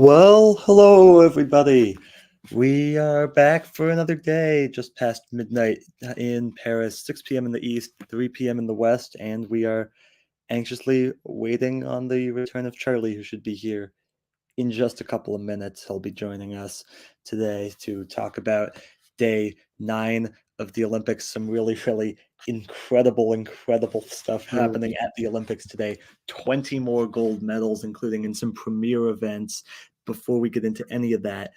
Well, hello everybody. We are back for another day, just past midnight in Paris, 6 p.m. in the east, 3 p.m. in the west, and we are anxiously waiting on the return of Charlie, who should be here in just a couple of minutes. He'll be joining us today to talk about day 9 of the Olympics. Some really incredible stuff happening at the Olympics today. 20 more gold medals, including in some premier events. Before we get into any of that,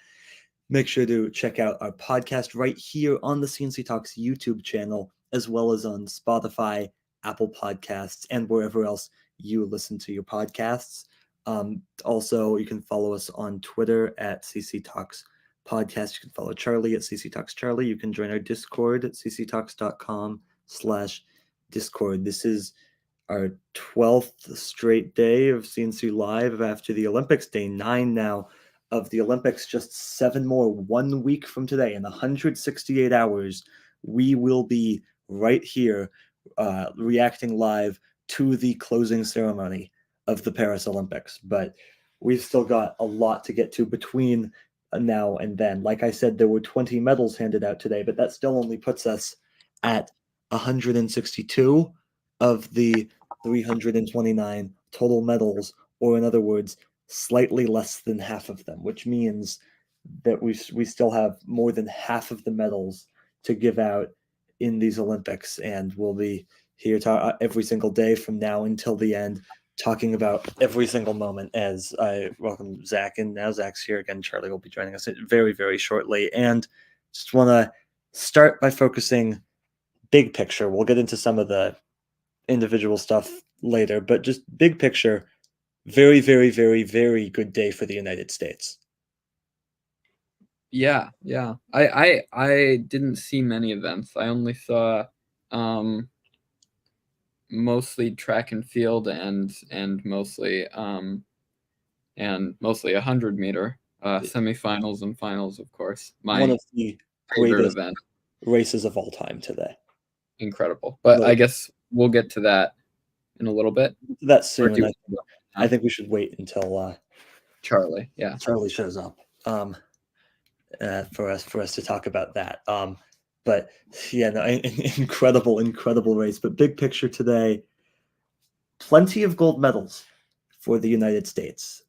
make sure to check out our podcast right here on the C&C Talks YouTube channel, as well as on Spotify, Apple Podcasts, and wherever else you listen to your podcasts. Also, you can follow us on Twitter at CC Talks Podcast. You can follow Charlie at CC Talks Charlie. You can join our Discord at cctalks.com/Discord. This is our 12th straight day of C&C Live after the Olympics, day 9 now of the Olympics, just 7 more, 1 week from today. In 168 hours, we will be right here reacting live to the closing ceremony of the Paris Olympics. But we've still got a lot to get to between now and then. Like I said, there were 20 medals handed out today, but that still only puts us at 162 of the 329 total medals, or in other words, slightly less than half of them, which means that we still have more than half of the medals to give out in these Olympics, and we'll be here every single day from now until the end, talking about every single moment. As I welcome Zach, and now Zach's here again. Charlie will be joining us very shortly, and just want to start by focusing big picture. We'll get into some of the individual stuff later, but just big picture, very good day for the United States. Yeah. I didn't see many events. I only saw mostly track and field and mostly 100-meter semifinals and finals, of course. One of the greatest event races of all time today. Incredible. But I guess we'll get to that in a little bit. That's soon. I think we should wait until Charlie shows up for us to talk about that. But yeah, no, incredible race. But big picture today, plenty of gold medals for the United States.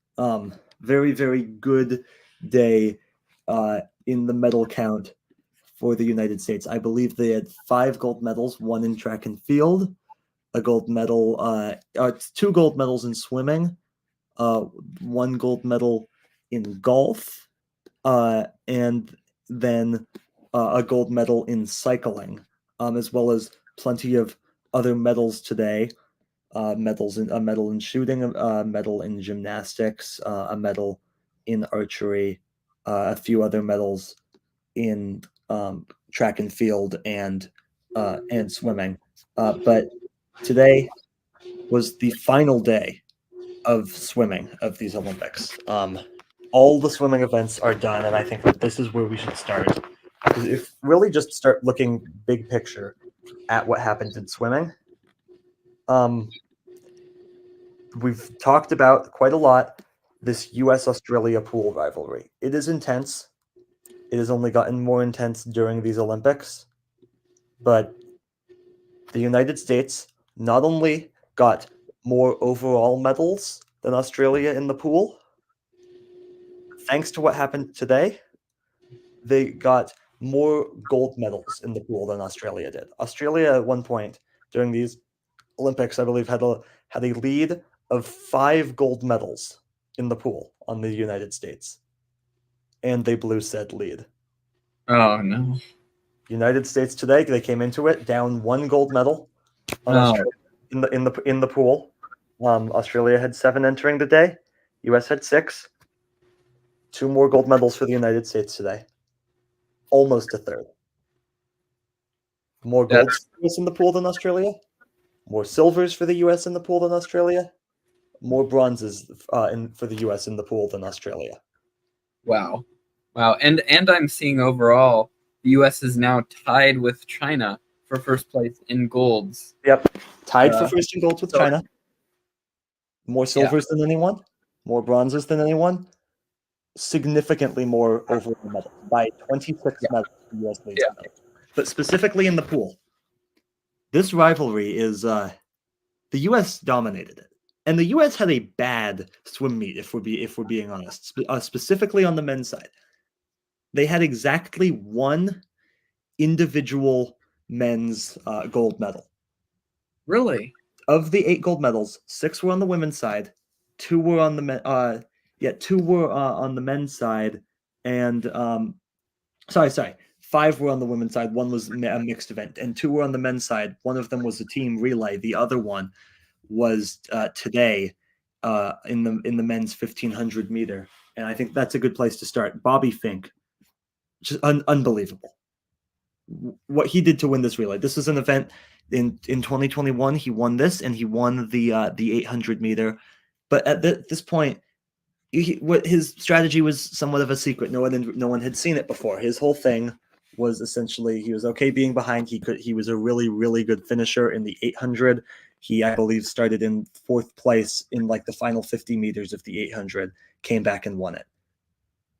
Very good day in the medal count for the United States. I believe they had 5 gold medals, 1 in track and field, a gold medal, 2 gold medals in swimming, 1 gold medal in golf, and then a gold medal in cycling, as well as plenty of other medals today. A medal in shooting, a medal in gymnastics, a medal in archery, a few other medals in track and field and swimming. But today was the final day of swimming of these Olympics. All the swimming events are done, and I think that this is where we should start. If really just start looking big picture at what happened in swimming. We've talked about quite a lot this US-Australia pool rivalry. It is intense. It has only gotten more intense during these Olympics. But the United States not only got more overall medals than Australia in the pool, thanks to what happened today, they got more gold medals in the pool than Australia did. Australia at one point during these Olympics, I believe, had a lead of 5 gold medals in the pool on the United States, and they blew said lead. Oh no! United States today, they came into it down 1 gold medal on Australia in the pool. Australia had 7 entering the day. US had 6. 2 more gold medals for the United States today. Almost a third. More golds for the US in the pool than Australia. More silvers for the US in the pool than Australia. More bronzes for the US in the pool than Australia. Wow. And I'm seeing overall the US is now tied with China for first place in golds. Yep. Tied for first in golds with China. More silvers than anyone. More bronzes than anyone. significantly more overall medals by 26 Yeah. medals. The U.S. leads Yeah. in medals. But specifically in the pool, this rivalry is the U.S. dominated it, and the U.S. had a bad swim meet. If we're being honest, specifically on the men's side, they had exactly one individual men's gold medal. Really? Of the 8 gold medals, 6 were on the women's side, 2 were on the on the men's side, and sorry, 5 were on the women's side. 1 was a mixed event, and 2 were on the men's side. One of them was a team relay. The other one was today in the men's 1500 meter, and I think that's a good place to start. Bobby Fink, just unbelievable what he did to win this relay. This was an event in 2021. He won this, and he won the 800 meter. But at this point, what his strategy was somewhat of a secret. No one had seen it before. His whole thing was essentially he was okay being behind. He was a really good finisher in the 800. He, I believe, started in 4th place in like the final 50 meters of the 800. Came back and won it.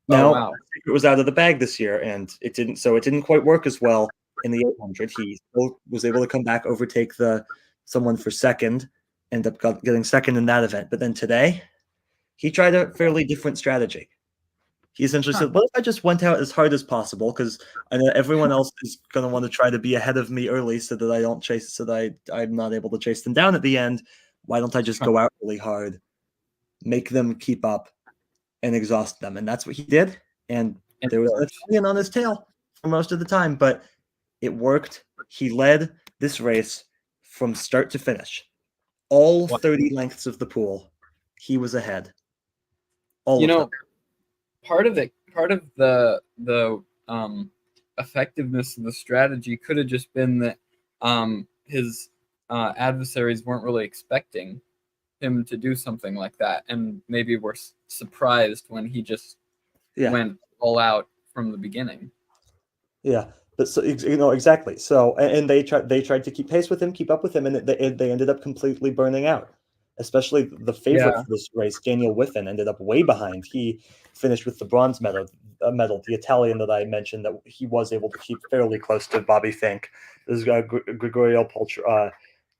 Now, wow. it was out of the bag this year, and it didn't quite work as well in the 800. He still was able to come back, overtake someone for second, end up getting second in that event. But then today, he tried a fairly different strategy. He essentially said, "What if I just went out as hard as possible? Because I know everyone else is going to want to try to be ahead of me early, so that I don't chase, so that I'm not able to chase them down at the end. Why don't I just go out really hard, make them keep up, and exhaust them?" And that's what he did. And there was an Italian on his tail for most of the time, but it worked. He led this race from start to finish. All 30 lengths of the pool, he was ahead. All of them. Part of the effectiveness of the strategy could have just been that his adversaries weren't really expecting him to do something like that, and maybe were surprised when he just went all out from the beginning. Yeah, but so exactly. So and they tried to keep pace with him, keep up with him, and they ended up completely burning out. Especially the favorite for this race, Daniel Whiffen, ended up way behind. He finished with the bronze medal. The Italian that I mentioned, that he was able to keep fairly close to Bobby Fink. This Gregorio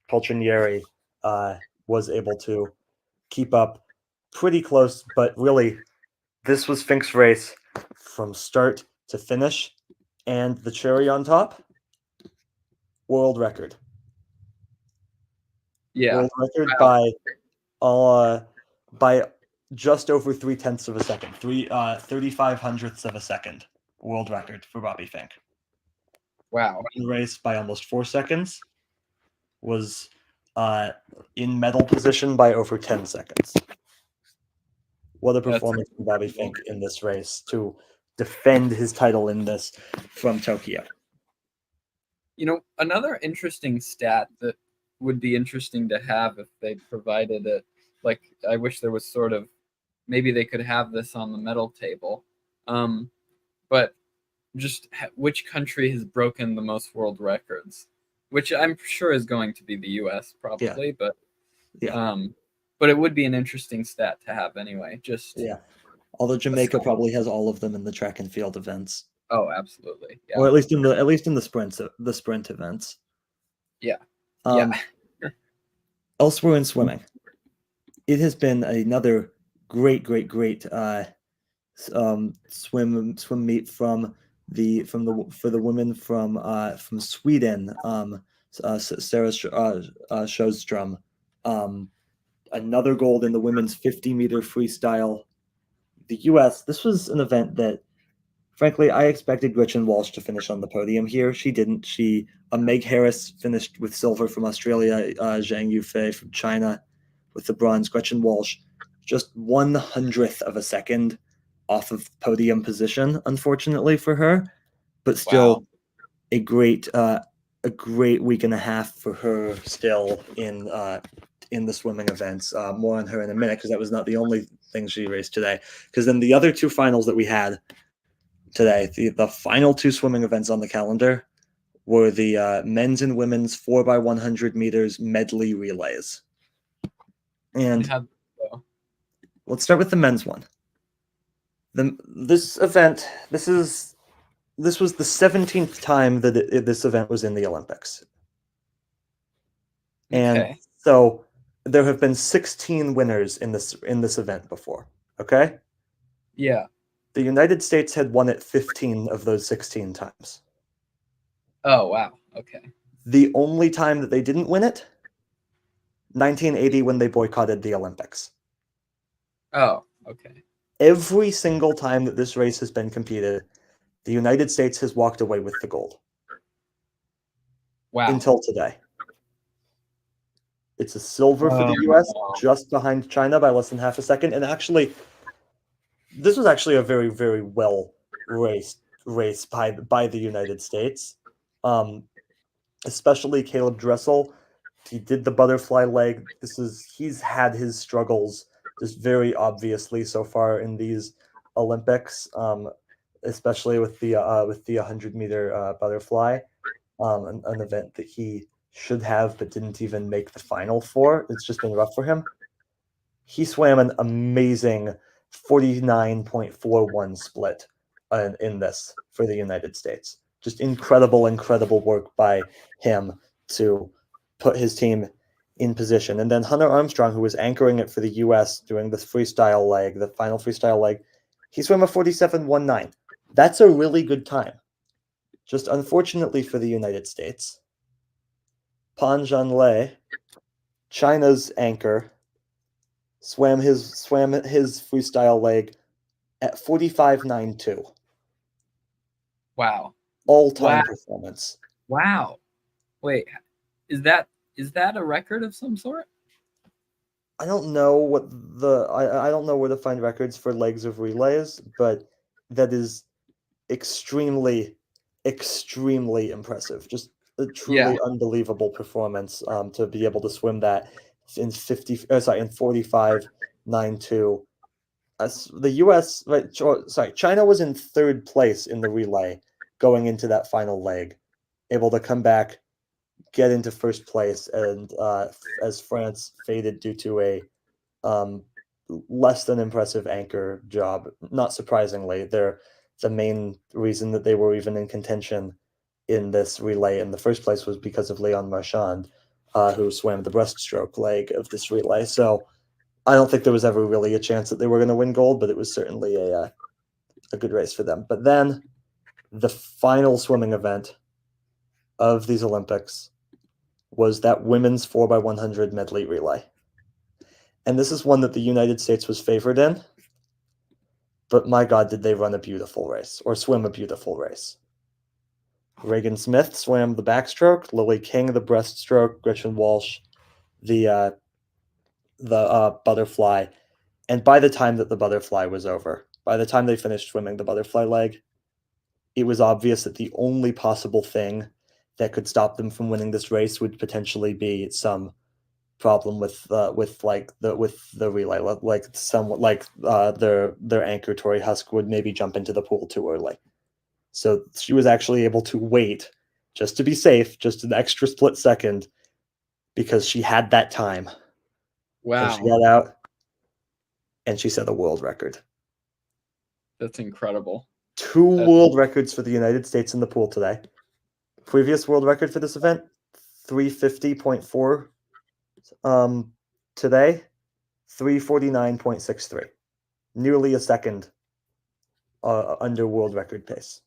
Poltrinieri was able to keep up pretty close, but really, this was Fink's race from start to finish, and the cherry on top, world record. Yeah, world record by just over 0.3 of a second, 35 hundredths of a second, world record for Bobby Fink. Wow. One race by almost 4 seconds, was in medal position by over 10 seconds. What a performance from Bobby Fink in this race to defend his title in this from Tokyo. Another interesting stat that would be interesting to have if they provided it, like, I wish there was sort of, maybe they could have this on the medal table, but just which country has broken the most world records, which I'm sure is going to be the U.S. probably, but it would be an interesting stat to have anyway. Although Jamaica probably has all of them in the track and field events. Oh, absolutely. Yeah. Or at least in the sprint events. Yeah. Elsewhere in swimming, it has been another great swim meet for the women from Sweden. Sarah Sjöström, another gold in the women's 50-meter freestyle. The U.S. This was an event that, frankly, I expected Gretchen Walsh to finish on the podium here. She didn't. Meg Harris finished with silver from Australia, Zhang Yufei from China with the bronze. Gretchen Walsh, just 1/100th of a second off of podium position, unfortunately for her, but still a great week and a half for her still in the swimming events. More on her in a minute, because that was not the only thing she raced today. Because then the other 2 finals that we had today, the final 2 swimming events on the calendar, were the men's and women's 4x100 meters medley relays. And let's start with the men's one. This event, this was the 17th time that this event was in the Olympics. And Okay. so there have been 16 winners in this event before, okay? Yeah. The United States had won it 15 of those 16 times. Oh, wow. Okay. The only time that they didn't win it, 1980 when they boycotted the Olympics. Oh, okay. Every single time that this race has been competed, the United States has walked away with the gold. Wow. Until today. It's a silver for the Oh, US, wow. just behind China by less than half a second. And actually, this was actually a very, very well raced race by the United States. Especially Caleb Dressel. He did the butterfly leg. He's had his struggles just very obviously so far in these Olympics, especially with the 100-meter butterfly, an event that he should have but didn't even make the final for. It's just been rough for him. He swam an amazing 49.41 split in this for the United States. Just incredible work by him to put his team in position. And then Hunter Armstrong, who was anchoring it for the US during the freestyle leg, the final freestyle leg, he swam a 47.19. That's a really good time. Just unfortunately for the United States, Pan Zhanlei, China's anchor, swam his freestyle leg at 45.92. Wow. All-time Wow. performance. Wow. Wait, is that a record of some sort? I don't know I don't know where to find records for legs of relays, but that is extremely impressive. Just a truly unbelievable performance to be able to swim that in 45.92. The US, right? Sorry, China was in third place in the relay going into that final leg, able to come back, get into first place, and as France faded due to a less than impressive anchor job. Not surprisingly, they're the main reason that they were even in contention in this relay in the first place was because of Leon Marchand, who swam the breaststroke leg of this relay. So I don't think there was ever really a chance that they were going to win gold, but it was certainly a good race for them. But then the final swimming event of these Olympics was that women's 4x100 medley relay. And this is one that the United States was favored in. But my God, did they run a beautiful race or swim a beautiful race. Reagan Smith swam the backstroke, Lily King the breaststroke, Gretchen Walsh the butterfly. And by the time that the butterfly was over, by the time they finished swimming the butterfly leg, it was obvious that the only possible thing that could stop them from winning this race would potentially be some problem with the relay, like somewhat like their anchor Tori Husk would maybe jump into the pool too early. So she was actually able to wait just to be safe, just an extra split second, because she had that time. Wow. And she got out and she set a world record. That's incredible. 2 world records for the United States in the pool today. Previous world record for this event, 350.4. Today, 349.63. Nearly a second under world record pace.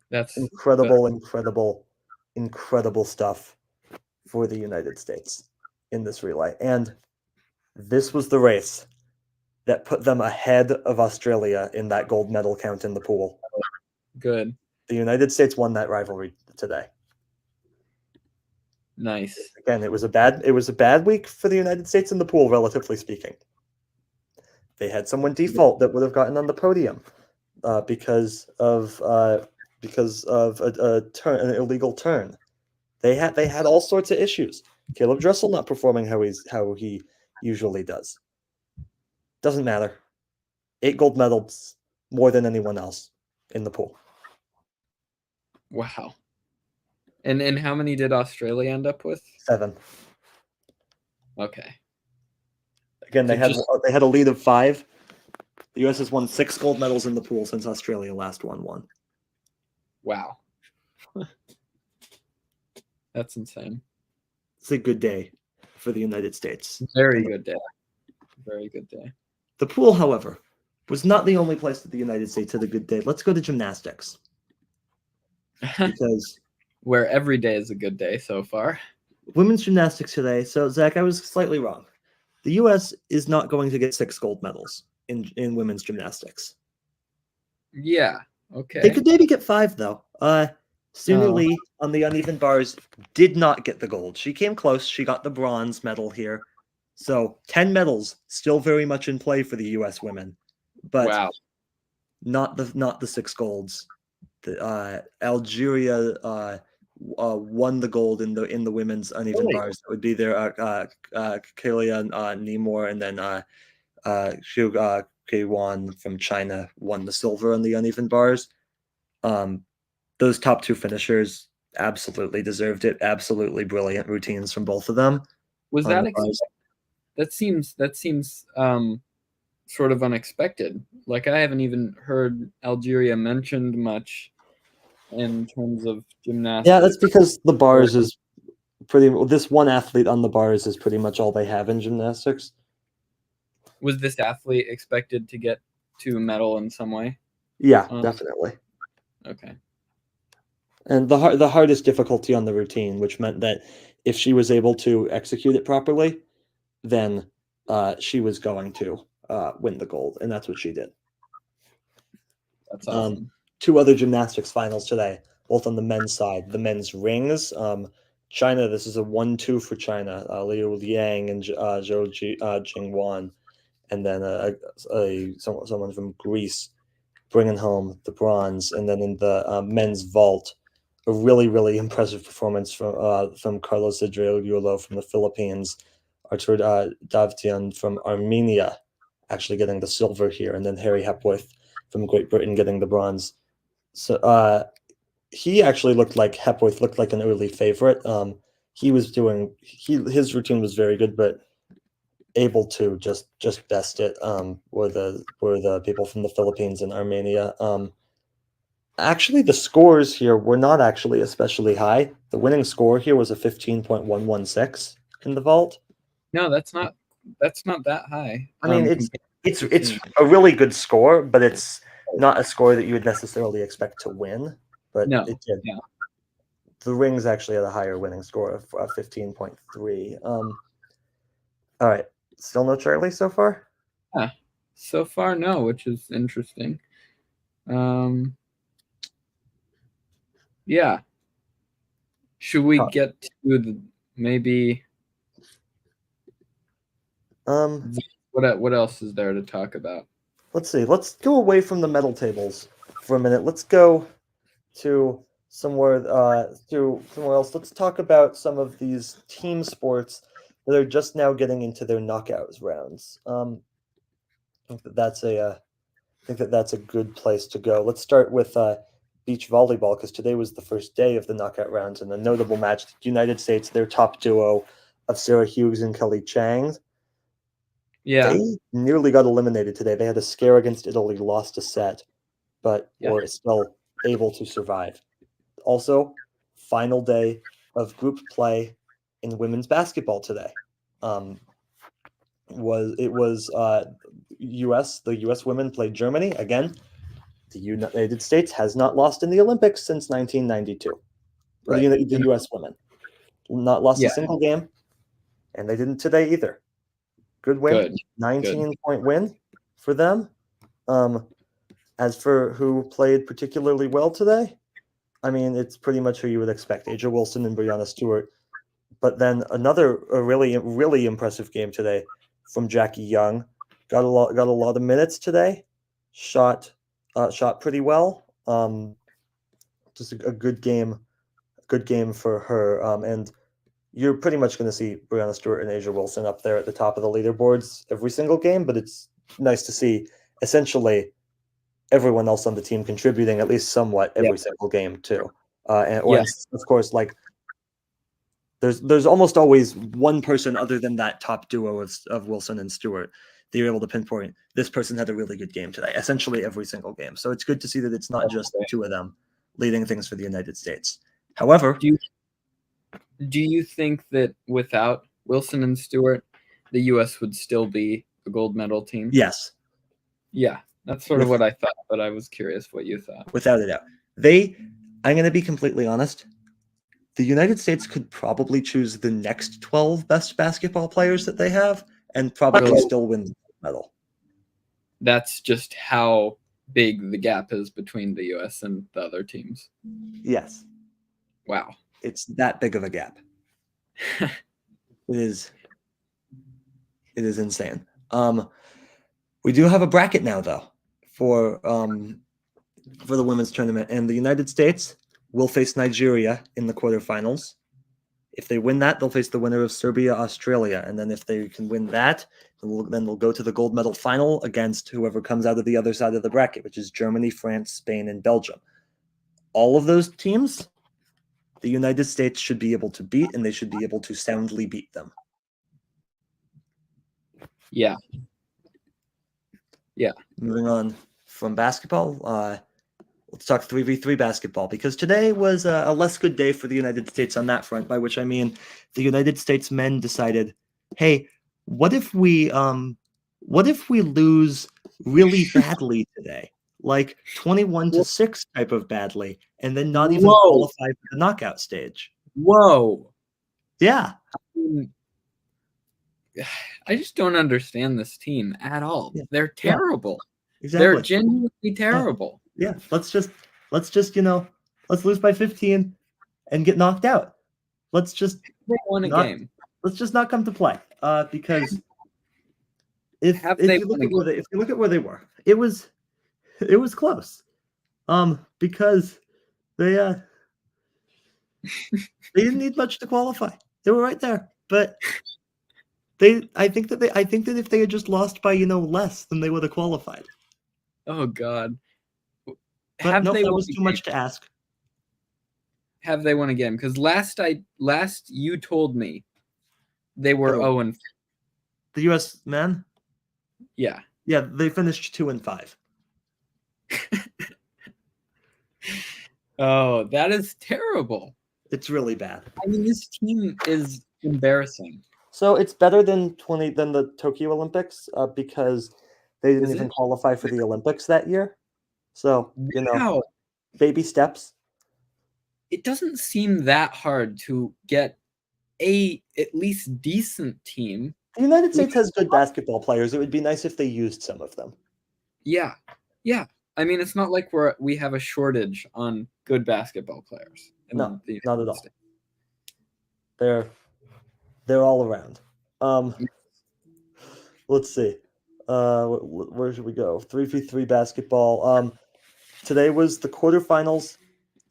That's incredible stuff for the United States in this relay. And this was the race that put them ahead of Australia in that gold medal count in the pool. Good. The United States won that rivalry today. Nice. Again, it was a bad week for the United States in the pool, relatively speaking. They had someone default that would have gotten on the podium because of an illegal turn. They had all sorts of issues. Caleb Dressel not performing how he usually does. Doesn't matter. 8 gold medals, more than anyone else in the pool. Wow. And how many did Australia end up with? 7. Okay. Again, they had a lead of 5. The U.S. has won 6 gold medals in the pool since Australia last won one. Wow. That's insane. It's a good day for the United States. Very good day. Very good day. The pool, however, was not the only place that the United States had a good day. Let's go to gymnastics. Because where every day is a good day so far. Women's gymnastics today. So, Zach, I was slightly wrong. The U.S. is not going to get 6 gold medals in women's gymnastics. Yeah. Okay. They could maybe get 5, though. Sunu Lee on the uneven bars did not get the gold. She came close. She got the bronze medal here. So 10 medals still very much in play for the U.S. women, but wow. not the 6 golds. Algeria won the gold in the women's uneven bars. That would be their Kalia Nemor, and then Xu Keiwan from China won the silver on the uneven bars. Those top 2 finishers absolutely deserved it. Absolutely brilliant routines from both of them. Was that that seems sort of unexpected. Like, I haven't even heard Algeria mentioned much in terms of gymnastics. Yeah, that's because the bars is this one athlete on the bars is pretty much all they have in gymnastics. Was this athlete expected to get to a medal in some way? Yeah, definitely. Okay. And the hardest difficulty on the routine, which meant that if she was able to execute it properly, then she was going to win the gold, and that's what she did. That's awesome. 2 other gymnastics finals today, both on the men's side. The men's rings, China, this is a 1-2 for China. Liu Liang and Zhou Jingwan, and then someone from Greece bringing home the bronze. And then in the men's vault, a really, really impressive performance from Carlos Adriulo from the Philippines, Artur Davtyan from Armenia actually getting the silver here, and then Harry Hepworth from Great Britain getting the bronze. So he actually Hepworth looked like an early favorite. His routine was very good, but able to just best it were the people from the Philippines and Armenia. Actually, the scores here were not actually especially high. The winning score here was a 15.116 in the vault. No, that's not that high. I mean, it's a really good score, but it's not a score that you would necessarily expect to win. But no, it did. Yeah. The rings actually had a higher winning score of 15.3. All right, still no Charlie so far? Yeah, so far no, which is interesting. Yeah. Should we get to maybe? What else is there to talk about? Let's see. Let's go away from the medal tables for a minute. Let's go to somewhere else. Let's talk about some of these team sports that are just now getting into their knockouts rounds. I think that's a good place to go. Let's start with beach volleyball, because today was the first day of the knockout rounds, and a notable match: the United States, their top duo of Sarah Hughes and Kelly Chang. Yeah. They nearly got eliminated today. They had a scare against Italy, lost a set, but were still able to survive. Also, final day of group play in women's basketball today. The U.S. women played Germany again. The United States has not lost in the Olympics since 1992. Right. The U.S. women not lost a single game, and they didn't today either. Good win, 19-point win for them. As for who played particularly well today, I mean, it's pretty much who you would expect: Aja Wilson and Brianna Stewart. But then a really, really impressive game today from Jackie Young. Got a lot of minutes today. Shot pretty well. Just a good game for her. And you're pretty much going to see Brianna Stewart and Aja Wilson up there at the top of the leaderboards every single game. But it's nice to see essentially everyone else on the team contributing at least somewhat every single game too. And of course, like there's almost always one person other than that top duo of Wilson and Stewart they were able to pinpoint this person had a really good game today, essentially every single game. So it's good to see that it's not just the two of them leading things for the United States. However, do you think that without Wilson and Stewart, the U.S. would still be a gold medal team? yes. Yeah, that's sort of what I thought, but I was curious what you thought. Without a doubt. I'm going to be completely honest. The United States could probably choose the next 12 best basketball players that they have and probably still win the medal. That's just how big the gap is between the U.S. and the other teams. Yes. Wow. It's that big of a gap. It is insane. We do have a bracket now, though, for the women's tournament, and the United States will face Nigeria in the quarterfinals. If they win that, they'll face the winner of Serbia, Australia, and then if they can win that, then they'll go to the gold medal final against whoever comes out of the other side of the bracket, which is Germany, France, Spain, and Belgium. All of those teams, the United States should be able to beat, and they should be able to soundly beat them. Yeah. Moving on from basketball, let's talk 3v3 basketball, because today was a less good day for the United States on that front, by which I mean the United States men decided, hey, what if we lose really badly today? Like 21-6 type of badly, and then not even qualify for the knockout stage. Whoa. Yeah. I just don't understand this team at all. Yeah. They're terrible. Exactly. They're genuinely terrible. Yeah. Let's just let's lose by 15 and get knocked out. Let's just won a game. Let's just not come to play. Because if you look at where they were, it was close. Because they didn't need much to qualify. They were right there. But I think that if they had just lost by less, then they would have qualified. Oh God. But no, that was too much to ask. Have they won a game? Because last you told me they were 0-4. The U.S. men? Yeah. Yeah, they finished 2-5. Oh, that is terrible. It's really bad. I mean, this team is embarrassing. So it's better than the Tokyo Olympics because they didn't even qualify for the Olympics that year. So, baby steps. It doesn't seem that hard to get at least decent team. The United States has good basketball players. It would be nice if they used some of them. Yeah. Yeah. I mean, it's not like we have a shortage on good basketball players. No, not at all. They're all around. Let's see. Where should we go? 3v3 basketball. Today was the quarterfinals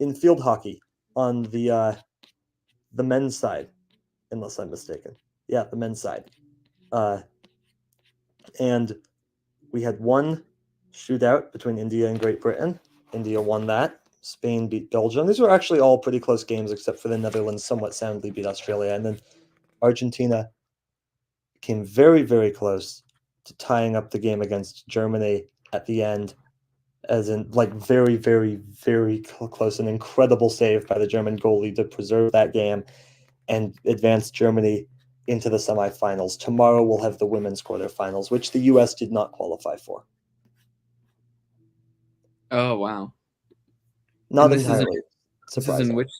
in field hockey on the men's side, unless I'm mistaken. Yeah, the men's side. And we had one shootout between India and Great Britain. India won that. Spain beat Belgium. These were actually all pretty close games, except for the Netherlands somewhat soundly beat Australia. And then Argentina came very, very close to tying up the game against Germany at the end, as in very, very, very close. An incredible save by the German goalie to preserve that game and advance Germany into the semifinals. Tomorrow we'll have the women's quarterfinals, which the U.S. did not qualify for. Oh, wow. Not entirely. This is in which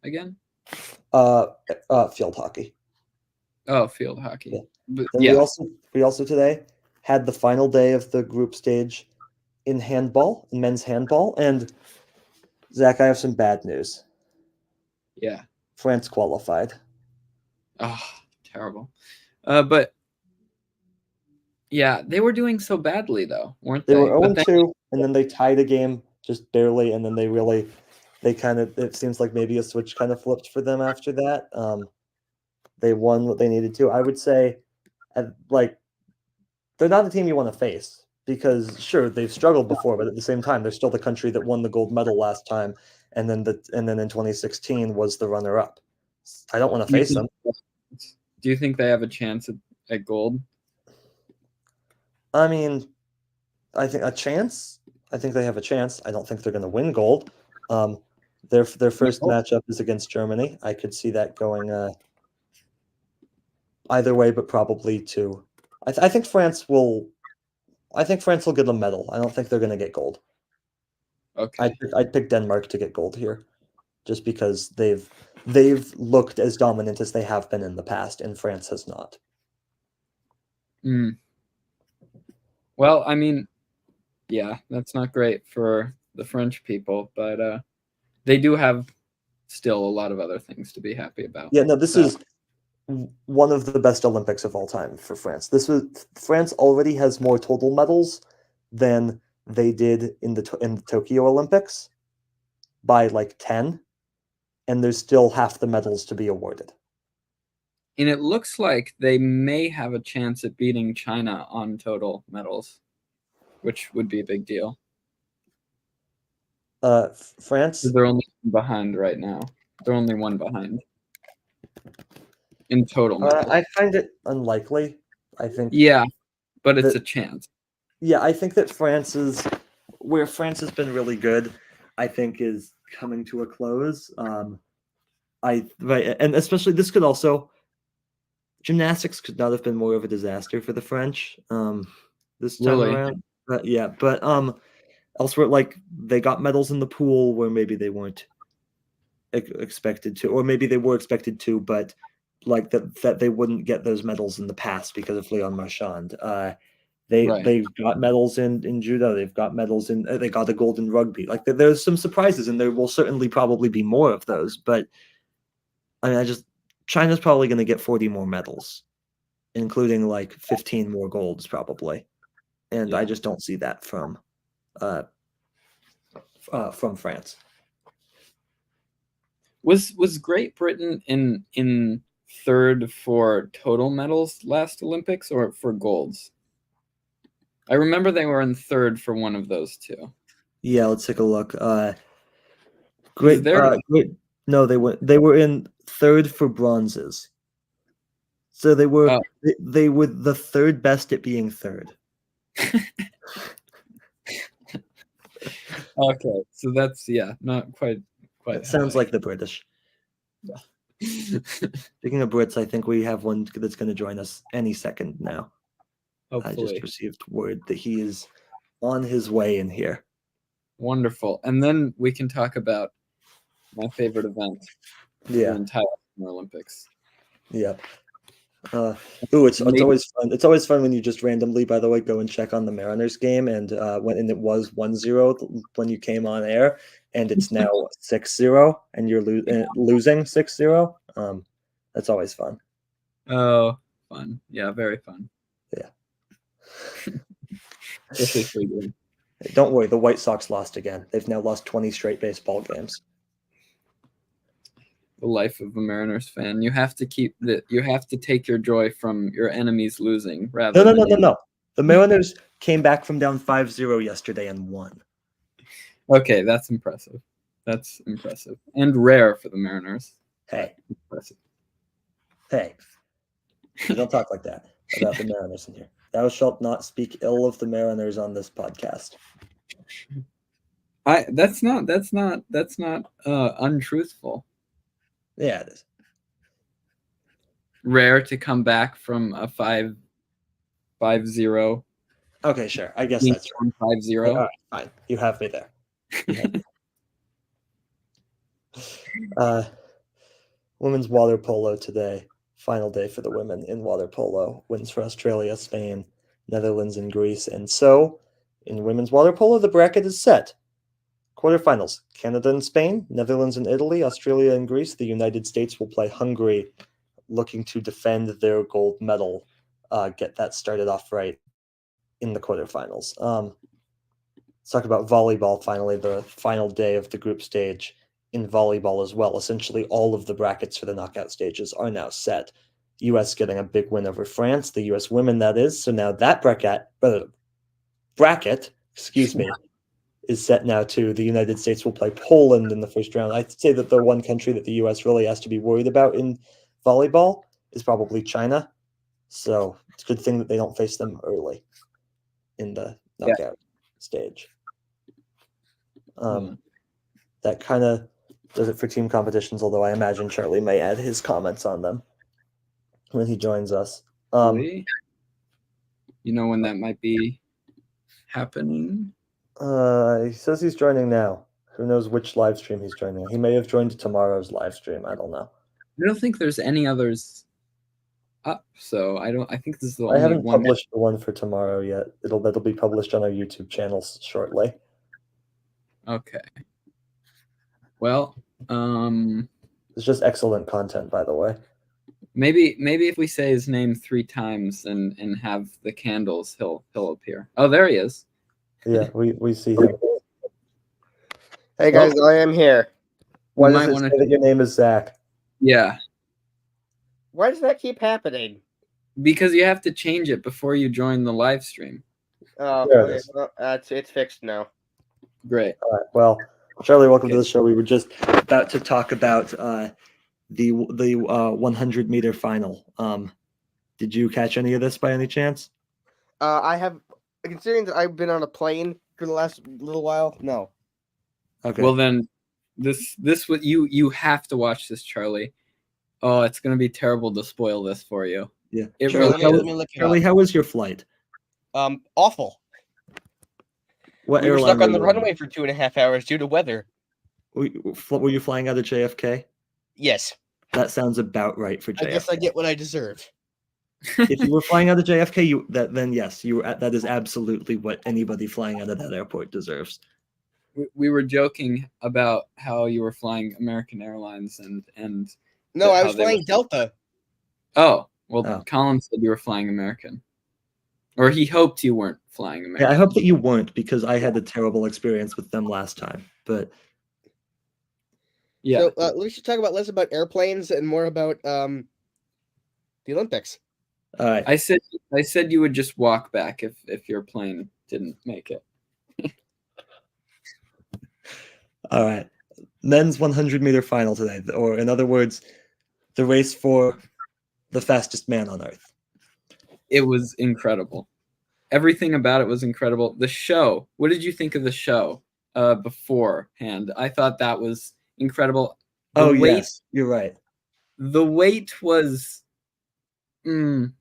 again? Field hockey. Oh, field hockey. Yeah. We also today had the final day of the group stage in handball, in men's handball, and Zach, I have some bad news. Yeah. France qualified. Oh, terrible. But yeah, they were doing so badly though, weren't they? They were 0-2, and then they tied a game just barely, and then it seems like maybe a switch kind of flipped for them after that. They won what they needed to. I would say, they're not a team you want to face because sure they've struggled before, but at the same time they're still the country that won the gold medal last time, and then in 2016 was the runner-up. I don't want to face them. Do you think they have a chance at gold? I mean, I think a chance. I think they have a chance. I don't think they're going to win gold. Um, their first No. matchup is against Germany. I could see that going either way, but probably two. I think France will. I think France will get a medal. I don't think they're going to get gold. Okay. I'd pick Denmark to get gold here, just because they've looked as dominant as they have been in the past, and France has not. Mm. Well, I mean, yeah, that's not great for the French people, but they do have still a lot of other things to be happy about. Yeah, no, this So, is one of the best Olympics of all time for France. France already has more total medals than they did in the Tokyo Olympics by like 10, and there's still half the medals to be awarded. and it looks like they may have a chance at beating China on total medals, which would be a big deal. France, They're only behind right now. They're only one behind in total medals. I find it unlikely. I think, Yeah, but it's that, a chance. yeah, I think that where France has been really good, I think is coming to a close. Right, and especially this could also gymnastics could not have been more of a disaster for the French this time Really? around. But yeah, but elsewhere, like they got medals in the pool where maybe they weren't expected to, or maybe they were expected to, but like that they wouldn't get those medals in the past because of Leon Marchand. Right. They've got medals in judo. They've got medals in. They got a gold in rugby. Like there's some surprises, and there will certainly probably be more of those. But I mean, China's probably going to get 40 more medals, including like 15 more golds probably, and I Yeah. just don't see that uh, from France. Was Great Britain in third for total medals last Olympics or for golds? I remember they were in third for one of those two. Yeah, let's take a look. Is there Great. No, they were in third for bronzes. So oh, they were the third best at being third. okay, so that's not quite It sounds high. like the British. Speaking of Brits, I think we have one that's going to join us any second now. I just Hopefully. received word that he is on his way in here. Wonderful. And then we can talk about my favorite event of the Yeah, entire Summer Olympics. yeah. It's Maybe always fun. It's always fun when you just randomly, by the way, go and check on the Mariners game, and it was 1-0 when you came on air, and it's now 6-0, and you're losing 6-0. That's always fun. oh, fun. Yeah, very fun. Yeah. Especially for you. Don't worry, the White Sox lost again. They've now lost 20 straight baseball games. The life of a Mariners fan. You have to take your joy from your enemies losing rather No, no, than no, no, no. The Mariners came back from down 5-0 yesterday and won. Okay, that's impressive. That's impressive. And rare for the Mariners. Hey, Impressive. hey. You don't talk like that about the Mariners in here. Thou shalt not speak ill of the Mariners on this podcast. That's not untruthful. Yeah, it is. Rare to come back from a 5-0. Okay, sure. I guess that's true. 5-0. All right, fine. You have me there. Women's water polo today. Final day for the women in water polo. Wins for Australia, Spain, Netherlands, and Greece. And so, in women's water polo, the bracket is set. Quarterfinals: Canada and Spain, Netherlands and Italy, Australia and Greece. The United States will play Hungary, looking to defend their gold medal. Get that started off right in the quarterfinals. Let's talk about volleyball. Finally, the final day of the group stage in volleyball as well. Essentially, all of the brackets for the knockout stages are now set. U.S. getting a big win over France, the U.S. women, that is. So now that bracket, excuse me, is set now too. The United States will play Poland in the first round. I'd say that the one country that the U.S. really has to be worried about in volleyball is probably China. So it's a good thing that they don't face them early. in the Yeah. knockout stage. That kind of does it for team competitions, although I imagine Charlie may add his comments on them when he joins us. You know when that might be happening? He says he's joining now. Who knows which live stream he's joining? He may have joined tomorrow's live stream. I don't know. I don't think there's any others up, so I think this is the I only haven't one. published the one for tomorrow yet. That'll be published on our YouTube channels shortly. Okay. Well, It's just excellent content, by the way. maybe if we say his name 3 times and have the candles, he'll appear. Oh, there he is. Yeah, we see him. Hey guys, I am here. Why You does might it wanna- say that your name is Zach? Yeah, Why does that keep happening? because you have to change it before you join the live stream. Oh, There it okay. is. Well, it's fixed now. Great. All right. Well, Charlie, welcome to Okay. the show. We were just about to talk about the 100-meter final. Did you catch any of this by any chance? I have, considering that I've been on a plane for the last little while. No. Okay. Well then, this what you have to watch this, Charlie. Oh, it's gonna be terrible to spoil this for you. yeah. It Sure, really let me look it Charlie, up. how was your flight? Awful. What We were airline stuck on the were you runway for 2.5 hours due to weather. Were you flying out of JFK? Yes. That sounds about right for JFK. I guess I get what I deserve. If you were flying out of JFK, then yes, you were. That is absolutely what anybody flying out of that airport deserves. we were joking about how you were flying American Airlines and No, I how was they were- flying Delta. oh well, Oh. Colin said you were flying American, or he hoped you weren't flying American. Yeah, I hope that you weren't, because I had a terrible experience with them last time. But Yeah. So we should talk about less about airplanes and more about the Olympics. all right. I said you would just walk back if your plane didn't make it. All right. Men's 100-meter final today, or in other words, the race for the fastest man on earth. It was incredible. Everything about it was incredible. The show. What did you think of the show beforehand? I thought that was incredible. The weight, Yes, you're right. The weight was maybe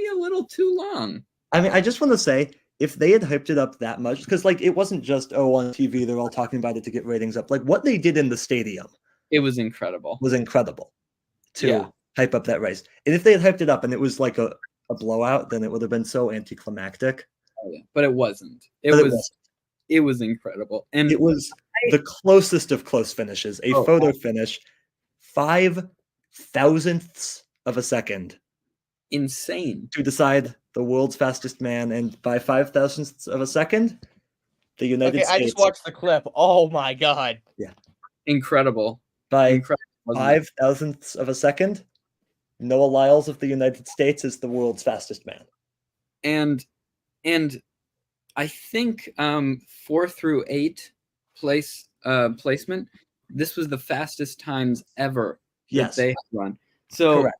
a little too long. I mean, I just want to say, if they had hyped it up that much, because like it wasn't just on TV, they're all talking about it to get ratings up. Like what they did in the stadium It was incredible. was incredible to Yeah. hype up that race. And if they had hyped it up and it was like a blowout, then it would have been so anticlimactic. But it wasn't. It was incredible. And It was the closest of close finishes. A Oh, photo finish, 5,000ths of a second insane. to decide the world's fastest man, and by 5,000ths of a second, the United Okay, I States just watched the clip. Oh my god. Incredible. by Incredible. wasn't it? 5,000ths of a second. Noah Lyles of the United States is the world's fastest man. And I think 4 through 8 placement. This was the fastest times ever Yes, that they have run. So correct.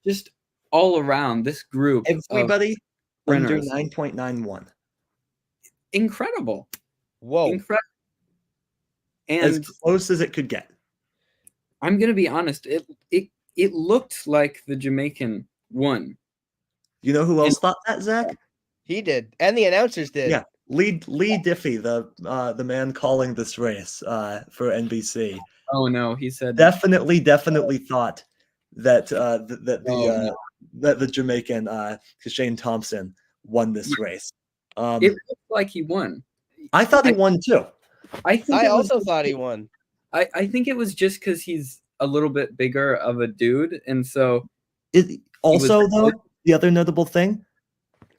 just all around this group, of Everybody under sprinters. 9.91. Incredible, Whoa. incredible. As And close as it could get. I'm gonna be honest. It looked like the Jamaican won. You know who else thought that, Zach? He did. And the announcers did. Yeah. Lee Diffie, the man calling this race for NBC, Oh no, he said definitely thought that that the Jamaican Shane Thompson won this race. it looked like he won. I thought he won too. I think I it was- also thought he won. I think it was just because he's a little bit bigger of a dude, and so Also, was- though, the other notable thing,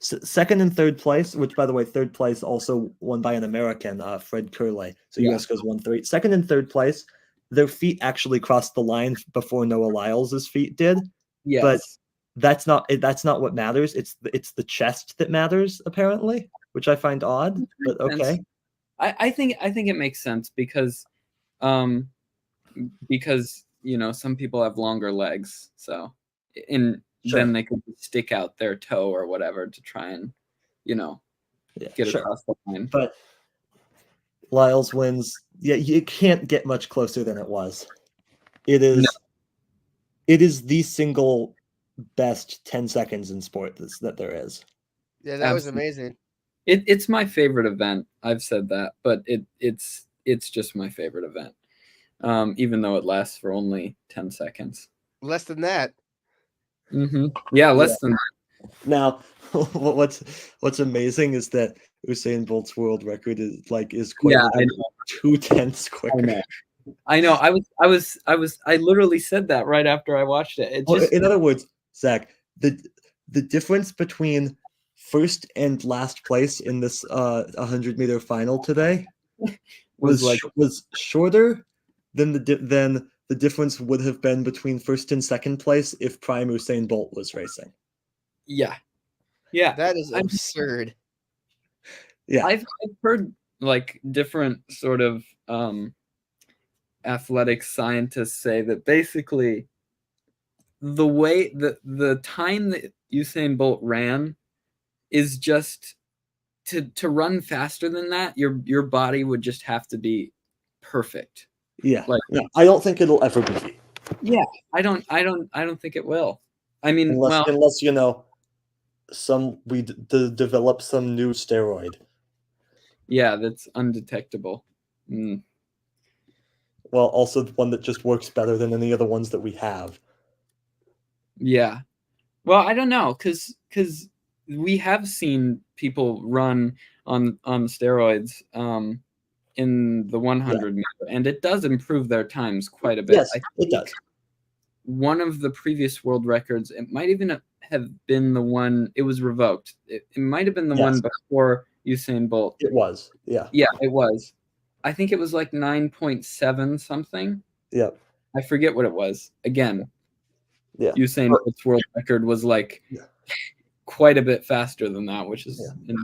second and third place, which by the way, third place also won by an American, Fred Curley. So Yeah. US goes 1-3. Second and third place, their feet actually crossed the line before Noah Lyles' feet did. yes, That's not what matters. It's the chest that matters, apparently, which I find odd. But okay. I think it makes sense because some people have longer legs, so Sure. then they could stick out their toe or whatever to try and get across the line. But Lyles wins. Yeah, you can't get much closer than it was. It is the single best 10 seconds in sport that there is. Yeah, that was Absolutely. amazing. It's my favorite event. I've said that, but it's just my favorite event. Even though it lasts for only 10 seconds. Less than that. Yeah, less than that. Now, what's amazing is that Usain Bolt's world record is quite literally 2/10 quicker. I know. I literally said that right after I watched it. In other words, Zach, the difference between first and last place in this 100-meter final today was shorter than the difference would have been between first and second place if prime Usain Bolt was racing. Yeah. That is absurd. Yeah, I've heard like different sort of athletic scientists say that basically the way the time that Usain Bolt ran is just to run faster than that, your body would just have to be perfect. Yeah. I don't think it'll ever be. Yeah, I don't think it will. I mean, unless we develop some new steroid. Yeah, that's undetectable. Well, also one that just works better than any of the ones that we have. Yeah. Well, I don't know, because we have seen people run on steroids in the 100 meter, and it does improve their times quite a bit. Yes, it does. One of the previous world records, it might even have been the one, it was revoked. It might have been the one before Usain Bolt. It was, yeah. Yeah, it was. I think it was like 9.7 something. Yeah. I forget what it was. Again, Usain Bolt's world record was like quite a bit faster than that, which is and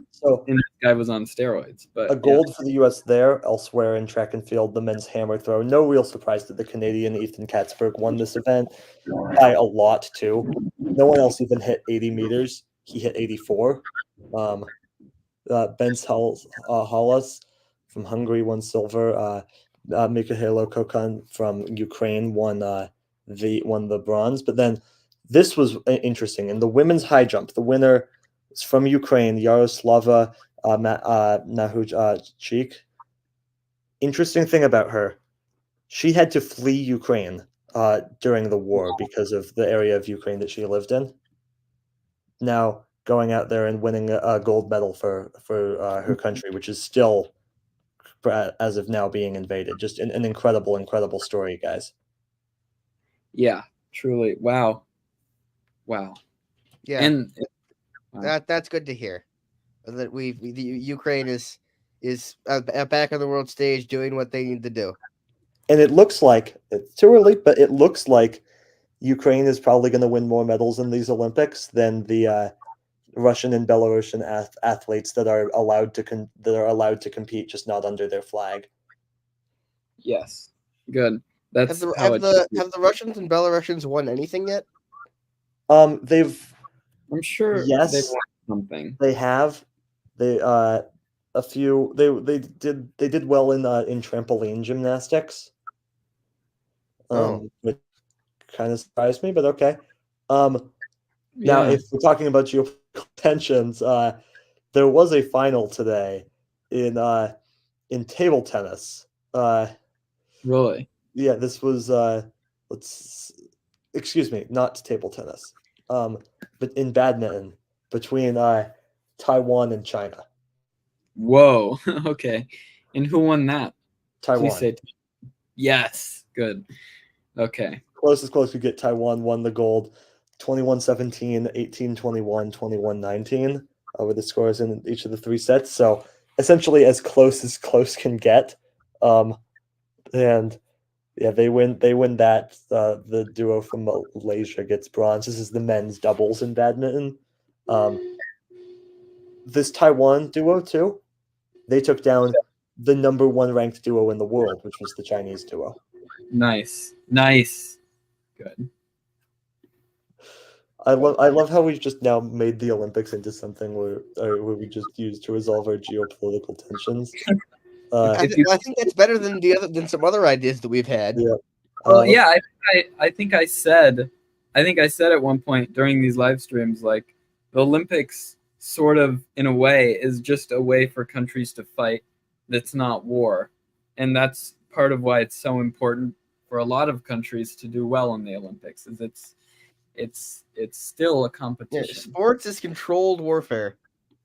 this guy was on steroids. But a gold for the U.S. there. Elsewhere in track and field, the men's hammer throw. No real surprise that the Canadian Ethan Katzberg won this event by a lot too. No one else even hit 80 meters. He hit 84. Ben Halas from Hungary won silver. Mikhailo Kokon from Ukraine won the bronze. But then this was interesting. In the women's high jump, the winner is from Ukraine, Yaroslava Nahuchik. Interesting thing about her, she had to flee Ukraine during the war because of the area of Ukraine that she lived in. Now going out there and winning a gold medal for her country, which is still, as of now, being invaded. Just an incredible story, guys. Yeah, truly. Wow. Yeah, and that's good to hear. That the Ukraine is back on the world stage doing what they need to do. And it looks like it's too early, but it looks like Ukraine is probably going to win more medals in these Olympics than the Russian and Belarusian athletes that are allowed to compete, just not under their flag. Yes, good. That's have the Russians and Belarusians won anything yet? I'm sure. Yes, they've won something. They have. They a few. They did well in trampoline gymnastics. Which kind of surprised me, but okay. Now, if we're talking about geopolitical tensions, there was a final today in table tennis. Really? Yeah, this was excuse me, not table tennis. But in badminton between Taiwan and China. Whoa. Okay. And who won that? Taiwan. Please say yes. Good. Okay. Closest could get. Taiwan won the gold. 21-17, 18-21, 21-19 were the scores in each of the three sets. So essentially as close can get. And yeah, they win that. The duo from Malaysia gets bronze. This is the men's doubles in badminton. This Taiwan duo too, they took down the number 1 ranked duo in the world, which was the Chinese duo. Nice. Good. I love how we've just now made the Olympics into something where we just use to resolve our geopolitical tensions. If you, I think that's better than some other ideas that we've had. Yeah. well, yeah, I think I said at one point during these live streams, like the Olympics sort of in a way is just a way for countries to fight that's not war, and that's part of why it's so important for a lot of countries to do well in the Olympics. Is it's still a Yeah, competition. sports is controlled warfare.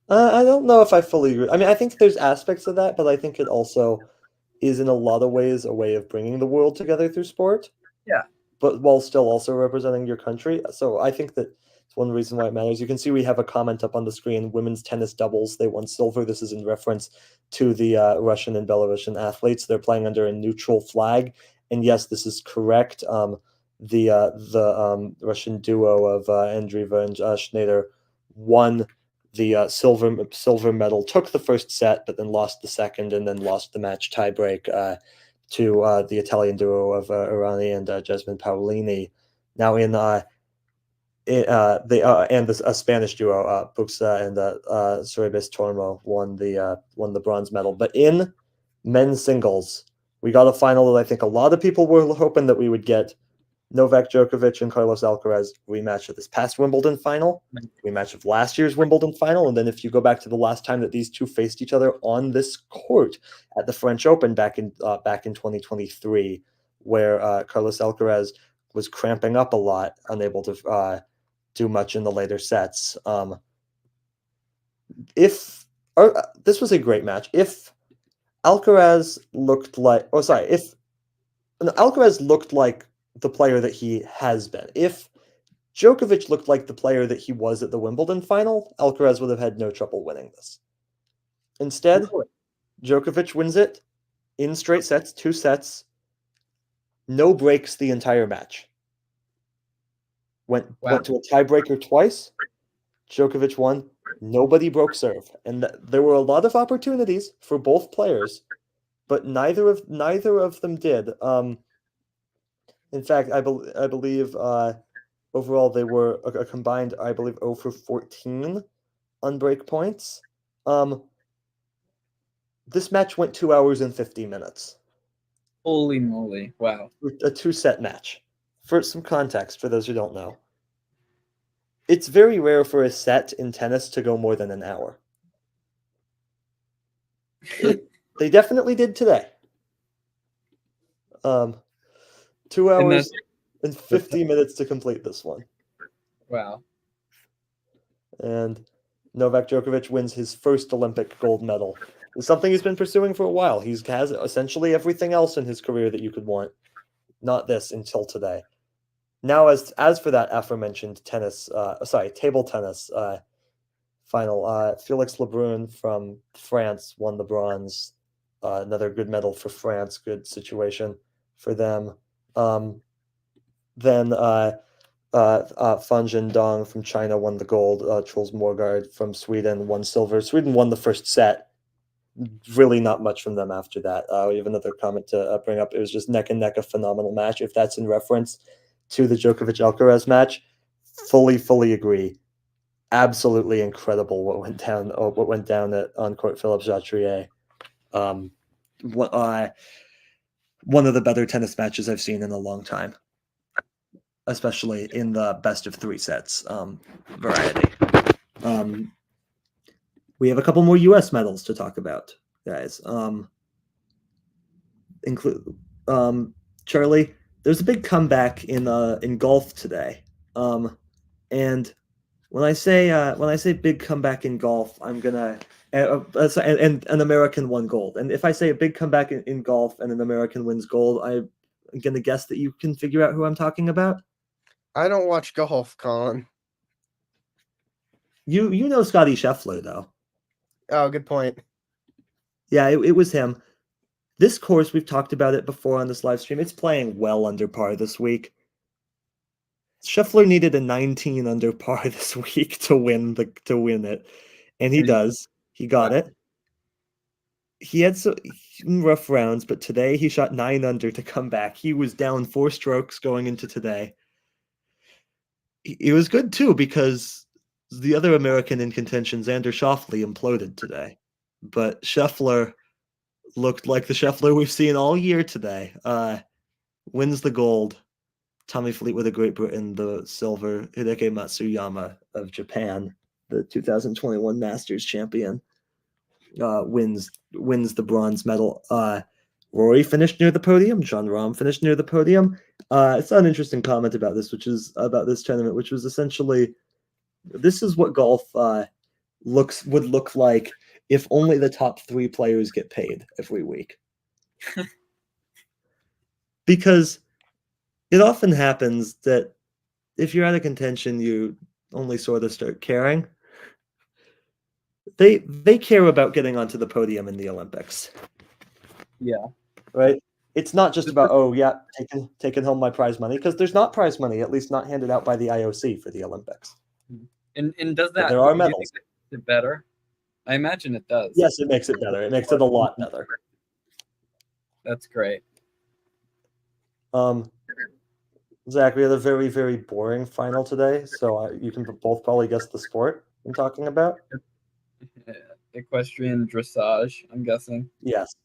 I don't know if I fully agree. I mean, I think there's aspects of that, but I think it also is in a lot of ways a way of bringing the world together through sport. Yeah. But while still also representing your country. So I think that it's one reason why it matters. You can see we have a comment up on the screen. Women's tennis doubles, they won silver. This is in reference to the Russian and Belarusian athletes. They're playing under a neutral flag. And yes, this is correct. The Russian duo of Andreeva and Schneider won the silver medal, took the first set, but then lost the second, and then lost the match tiebreak to the Italian duo of Arne and Jasmine Paolini. Now in a Spanish duo, Buxa and Soribes Tormo won the bronze medal. But in men's singles, we got a final that I think a lot of people were hoping that we would get. Novak Djokovic and Carlos Alcaraz rematch of this past Wimbledon final, rematch of last year's Wimbledon final, and then if you go back to the last time that these two faced each other on this court at the French Open back in 2023, where Carlos Alcaraz was cramping up a lot, unable to do much in the later sets. This was a great match. If Alcaraz looked like, if Alcaraz looked like the player that he has been. If Djokovic looked like the player that he was at the Wimbledon final, Alcaraz would have had no trouble winning this. Instead, Djokovic wins it in straight sets, 2 sets, no breaks the entire match. Went to a tiebreaker twice. Djokovic won. Nobody broke serve, and there were a lot of opportunities for both players, but neither of them did. In fact, I believe overall they were a combined, I believe, 0 for 14 on break points. This match went 2 hours and 50 minutes. Holy moly! Wow. A 2-set match. For some context, for those who don't know, it's very rare for a set in tennis to go more than an hour. They definitely did today. 2 hours and 50 minutes to complete this one. Wow. And Novak Djokovic wins his first Olympic gold medal. It's something he's been pursuing for a while. He has essentially everything else in his career that you could want. Not this until today. Now, as for that aforementioned table tennis final, Felix Lebrun from France won the bronze. Another good medal for France. Good situation for them. Then Fan Zhendong from China won the gold. Truls Morgard from Sweden won silver. Sweden won the first set. Really not much from them after that. We have another comment to bring up. It was just neck and neck, a phenomenal match. If that's in reference to the Djokovic-Alcaraz match, fully agree. Absolutely incredible what went down at on-court Philippe Chatrier. One of the better tennis matches I've seen in a long time, especially in the best of 3 sets variety. We have a couple more U.S. medals to talk about, guys. Include Charlie. There's a big comeback in golf today, and when I say big comeback in golf, I'm gonna and an American won gold. And if I say a big comeback in golf and an American wins gold, I'm gonna guess that you can figure out who I'm talking about. I don't watch golf, Colin. You know Scotty Scheffler though. Oh, good point. Yeah, it was him. This course, we've talked about it before on this live stream. It's playing well under par this week. Scheffler needed a 19 under par this week to win it, and he does. He got it. He had some rough rounds, but today he shot 9 under to come back. He was down 4 strokes going into today. It was good too because the other American in contention, Xander Schauffele, imploded today, but Scheffler looked like the Scheffler we've seen all year today. Wins the gold. Tommy Fleetwood of Great Britain, the silver. Hideki Matsuyama of Japan, the 2021 Masters champion, wins the bronze medal. Rory finished near the podium. Jon Rahm finished near the podium. I saw an interesting comment about this, which is about this tournament, which was essentially, this is what golf would look like if only the top 3 players get paid every week. Because it often happens that if you're out of contention, you only sort of start caring. They care about getting onto the podium in the Olympics. Yeah. Right? It's not just about, oh yeah, taking home my prize money, because there's not prize money, at least not handed out by the IOC for the Olympics. And does that, there are do you medals. think that makes it better? I imagine it does. Yes, it makes it better. It makes it a lot better. That's great. Zach, we had a very, very boring final today, so you can both probably guess the sport I'm talking about. Equestrian dressage, I'm guessing. Yes.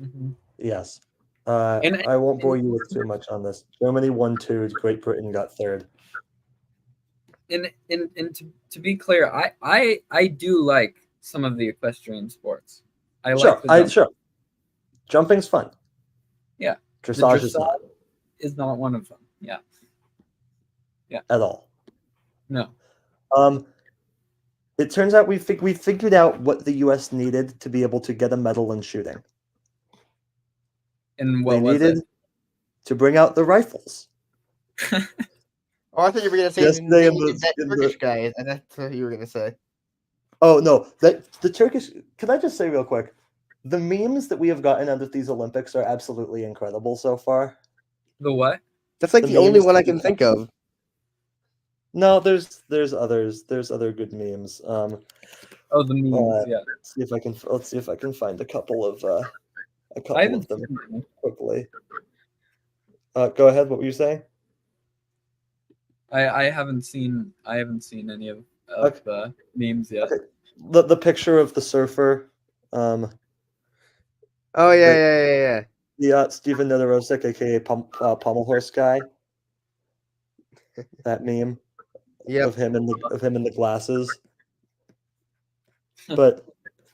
Mm-hmm. Yes. And I won't bore you with too much on this. Germany won 2, Great Britain got 3rd. And to be clear, I do like some of the equestrian sports. Sure. Jumping's fun. Yeah. Dressage is not one of them. Yeah. Yeah. At all. No. It turns out we figured out what the U.S. needed to be able to get a medal in shooting. And what they was needed it? To bring out the rifles. Oh, I thought you were going to say that Turkish guy. And that's what you were going to say. Oh, no. The Turkish... Can I just say real quick? The memes that we have gotten out of these Olympics are absolutely incredible so far. The what? That's like the only one I can think of. No, there's others. There's other good memes. The memes, yeah. Let's see if I can find a couple of them quickly. Go ahead. What were you saying? I haven't seen any of the memes yet. Okay. The picture of the surfer. Oh yeah. Yeah, Steven Nedorosek, aka Pommel Horse guy. That meme. Yep. Of him in the glasses. But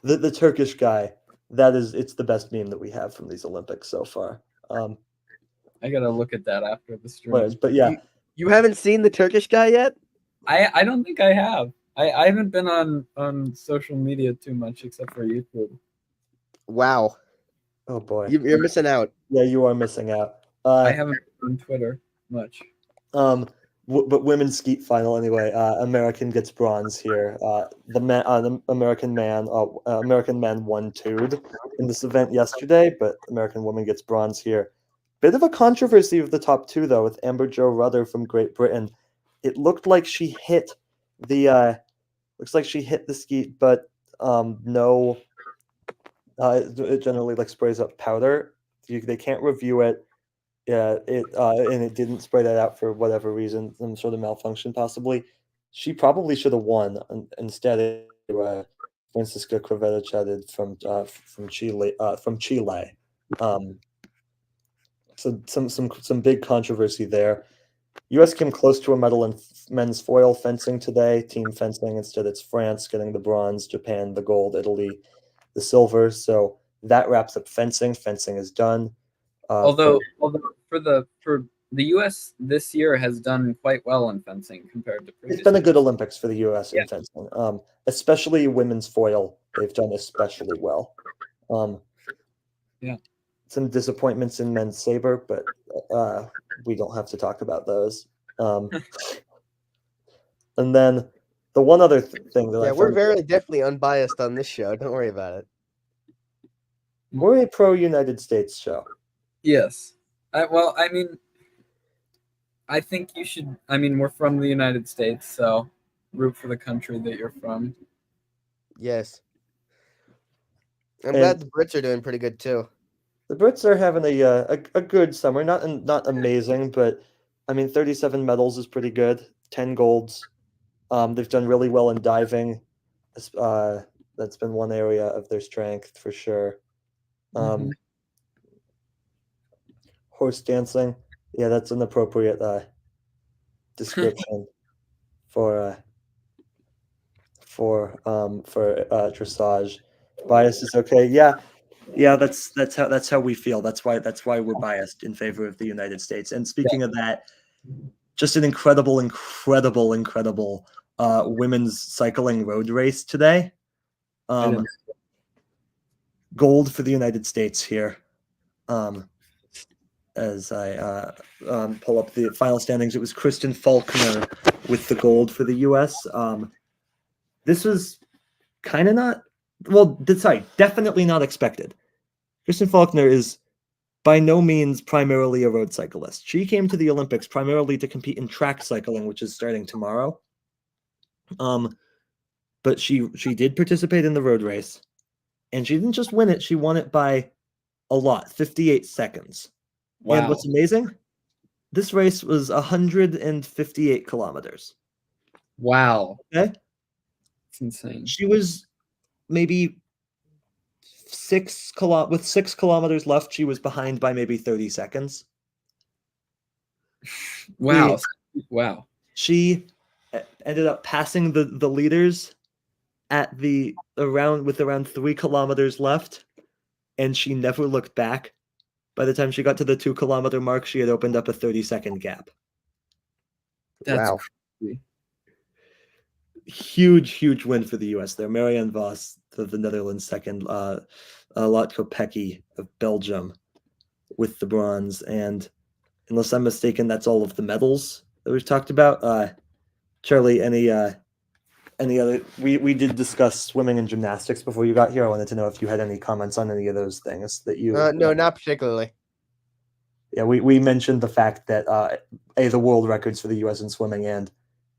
the Turkish guy, it's the best meme that we have from these Olympics so far. I gotta look at that after the stream. But yeah. You haven't seen the Turkish guy yet? I don't think I have. I haven't been on social media too much except for YouTube. Wow. Oh boy. You're missing out. Yeah, you are missing out. I haven't been on Twitter much. But women's skeet final anyway. American gets bronze here. The American man won 2'd in this event yesterday, but American woman gets bronze here. Bit of a controversy of the top 2 though, with Amber Jo Rudder from Great Britain. It looked like she hit the skeet, but no. It generally sprays up powder. They can't review it. Yeah, and it didn't spray that out for whatever reason, some sort of malfunction possibly. She probably should have won. Instead, Francisca Crevetta chatted from Chile. So some big controversy there. U.S. came close to a medal in men's foil fencing today. Team fencing, instead it's France getting the bronze, Japan the gold, Italy the silver. So that wraps up fencing. Fencing is done. Although for the U.S. this year has done quite well in fencing compared to previous. It's been a good Olympics for the U.S. in fencing, especially women's foil. They've done especially well. Some disappointments in men's saber, but we don't have to talk about those. And then the one other thing that we're very definitely unbiased on this show. Don't worry about it. We're a pro-United States show. Yes. I think you should. We're from the United States, so root for the country that you're from. Yes. I'm glad the Brits are doing pretty good too. The Brits are having a good summer. Not amazing, but I mean, 37 medals is pretty good. 10 golds. They've done really well in diving. That's been one area of their strength for sure. Mhm. Horse dancing. Yeah, that's an appropriate description for dressage. Bias is okay. Yeah, that's how we feel. That's why we're biased in favor of the United States. And speaking of that, just an incredible women's cycling road race today. Gold for the United States here. As I pull up the final standings, it was Kristen Faulkner with the gold for the U.S. This was kind of not, well, definitely not expected. Kristen Faulkner is by no means primarily a road cyclist. She came to the Olympics primarily to compete in track cycling, which is starting tomorrow. But she did participate in the road race, and she didn't just win it; she won it by a lot, 58 seconds. Wow. And what's amazing, this race was 158 kilometers. Wow. Okay, it's insane. She was maybe 6 kilometers left. She was behind by maybe 30 seconds. Wow. Wow. She ended up passing the leaders at around 3 kilometers left, and she never looked back. By the time she got to the 2 kilometer mark, she had opened up a 30-second gap. That's Wow. crazy. Huge win for the U.S. there. Marianne Vos of the Netherlands second, Lotko Pecki of Belgium with the bronze. And unless I'm mistaken, that's all of the medals that we've talked about. Charlie, any other? We did discuss swimming and gymnastics before you got here. I wanted to know if you had any comments on any of those things that you. No, not particularly. Yeah, we mentioned the fact that the world records for the U.S. in swimming, and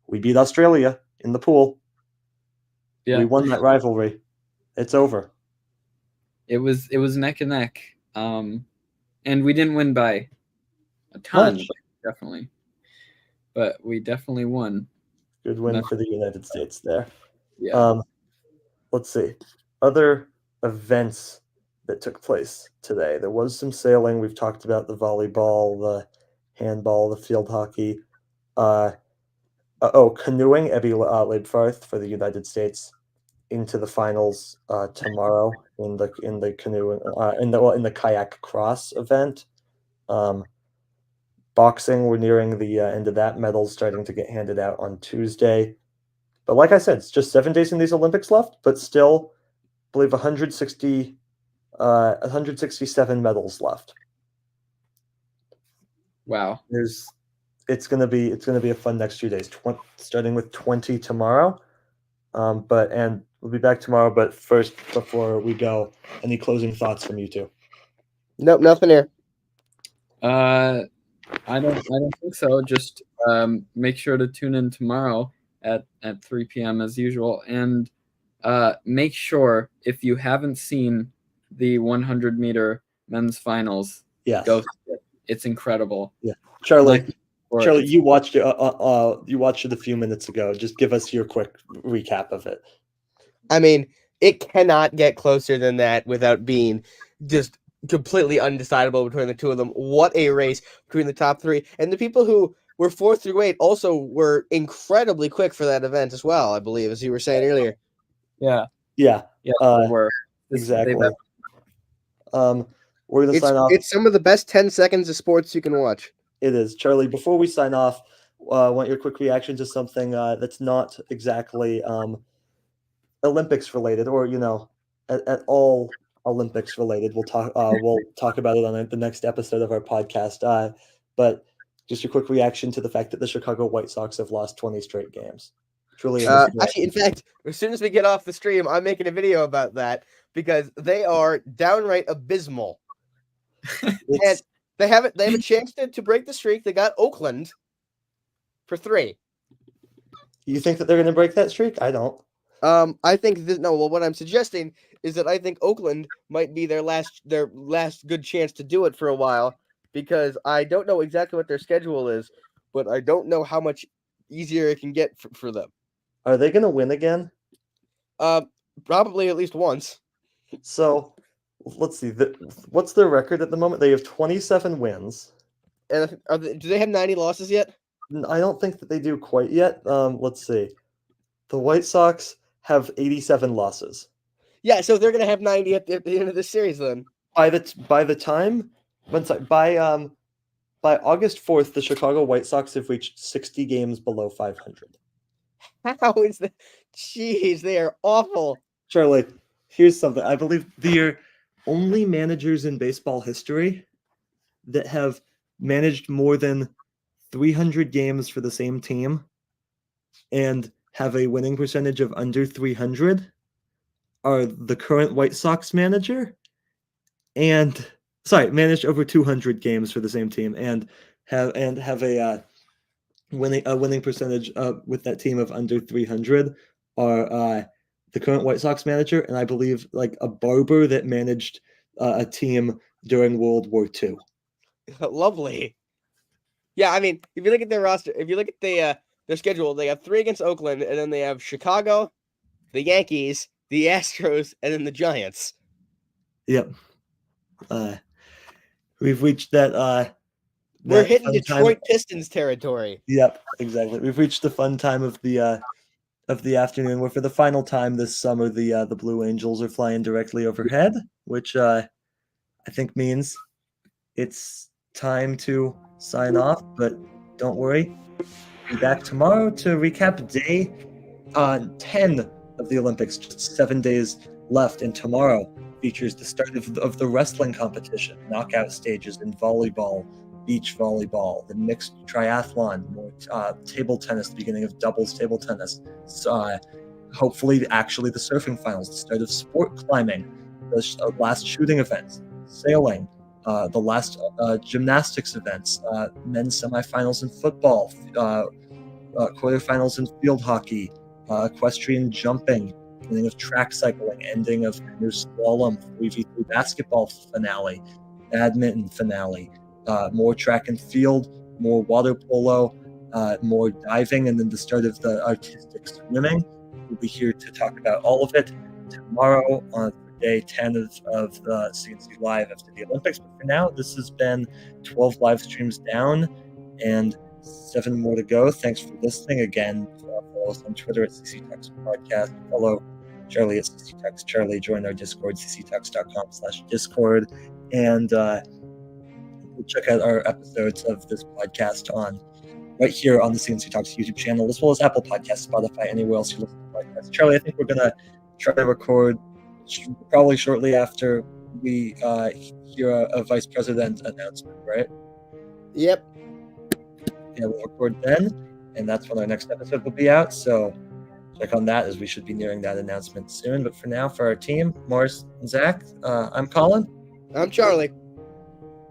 we beat Australia in the pool. Yeah. We won that rivalry. It's over. It was neck and neck. And we didn't win by a ton, definitely. But we definitely won. Good win for the United States there. Yeah. Let's see. Other events that took place today. There was some sailing. We've talked about the volleyball, the handball, the field hockey. Canoeing. Ebby Leibfarth for the United States into the finals tomorrow in the canoe in the kayak cross event. Boxing, we're nearing the end of that. Medals starting to get handed out on Tuesday. But like I said, it's just 7 days in these Olympics left, but still, I believe 167 medals left. Wow. It's gonna be a fun next few days. Starting with 20 tomorrow. And we'll be back tomorrow. But first, before we go, any closing thoughts from you two? Nope, nothing here. I don't think so. Just make sure to tune in tomorrow at 3 p.m. as usual, and make sure if you haven't seen the 100-meter men's finals, go see it. It's incredible. Yeah, Charlie, you watched it. You watched it a few minutes ago. Just give us your quick recap of it. I mean, it cannot get closer than that without being just completely undecidable between the two of them. What a race between the top three. And the people who were 4th through 8 also were incredibly quick for that event as well, I believe, as you were saying earlier. Yeah. They were. Exactly. We're going to sign off. It's some of the best 10 seconds of sports you can watch. It is. Charlie, before we sign off, I want your quick reaction to something that's not exactly Olympics related, or at all Olympics related. We'll talk about it on the next episode of our podcast. But just a quick reaction to the fact that the Chicago White Sox have lost 20 straight games. Truly, actually, in fact, as soon as we get off the stream, I'm making a video about that because they are downright abysmal. And they have a chance to break the streak. They got Oakland for 3. You think that they're going to break that streak? I don't. I think what I'm suggesting is that I think Oakland might be their last good chance to do it for a while, because I don't know exactly what their schedule is, but I don't know how much easier it can get for them. Are they going to win again? Probably at least once. So let's see. What's their record at the moment? They have 27 wins. And do they have 90 losses yet? I don't think that they do quite yet. Let's see. The White Sox have 87 losses. Yeah, so they're gonna have 90 at the end of the series then. By August 4th, the Chicago White Sox have reached 60 games below 500. How is that? Jeez, they are awful. Charlie, here's something. I believe they're only managers in baseball history that have managed more than 300 games for the same team and have a winning percentage of under 300 are the current White Sox manager and managed over 200 games for the same team and have a winning percentage with that team of under 300 are the current White Sox manager and I believe like a barber that managed a team during World War II. Lovely. Yeah, I mean, if you look at their roster, if you look at their schedule, they have 3 against Oakland, and then they have Chicago, the Yankees, the Astros, and then the Giants. Yep. We've reached that. We're hitting Detroit Pistons territory. Yep, exactly. We've reached the fun time of the afternoon, where for the final time this summer, the Blue Angels are flying directly overhead, which I think means it's time to sign off. But don't worry, we'll be back tomorrow to recap day 10 of the Olympics. Just 7 days left, and tomorrow features the start of the wrestling competition, knockout stages in volleyball, beach volleyball, the mixed triathlon, more table tennis, the beginning of doubles table tennis, hopefully actually the surfing finals, the start of sport climbing, the last shooting events, sailing, the last gymnastics events, men's semifinals in football, quarterfinals in field hockey, equestrian jumping, beginning of track cycling, ending of canoe slalom, 3v3 basketball finale, badminton finale, more track and field, more water polo, more diving, and then the start of the artistic swimming. We'll be here to talk about all of it tomorrow on day 10 of the C&C Live after the Olympics. But for now, this has been 12 live streams down and 7 more to go. Thanks for listening again. Follow us on Twitter at C&C Talks Podcast. Follow Charlie at C&C Talks Charlie. Join our Discord, cctalks.com/Discord. And check out our episodes of this podcast right here on the C&C Talks YouTube channel, as well as Apple Podcasts, Spotify, anywhere else you listen to podcasts. Charlie, I think we're going to try to record probably shortly after we hear a vice president announcement, right? Yep. Yeah, we'll record then, and that's when our next episode will be out. So check on that, as we should be nearing that announcement soon. But for now, for our team, Morris and Zach, I'm Colin. I'm Charlie.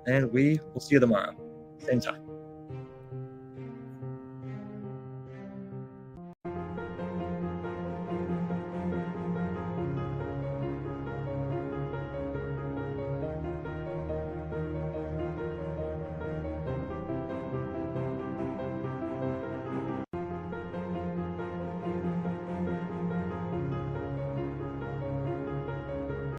And we will see you tomorrow, same time.